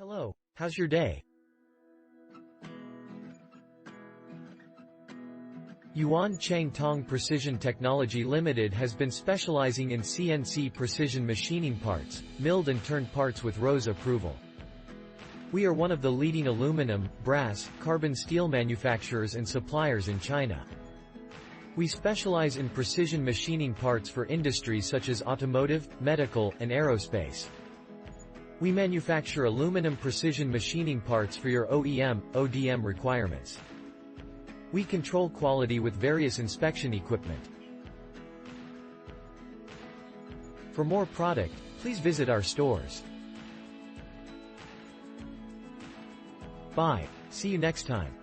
Hello, how's your day? YUAN Cheng Tong Precision Technology Limited has been specializing in CNC precision machining parts, milled and turned parts with RoHS approval. We are one of the leading aluminum, brass, carbon steel manufacturers and suppliers in China. We specialize in precision machining parts for industries such as automotive, medical, and aerospace. We manufacture aluminum precision machining parts for your OEM, ODM requirements. We control quality with various inspection equipment. For more product, please visit our stores. Bye. See you next time.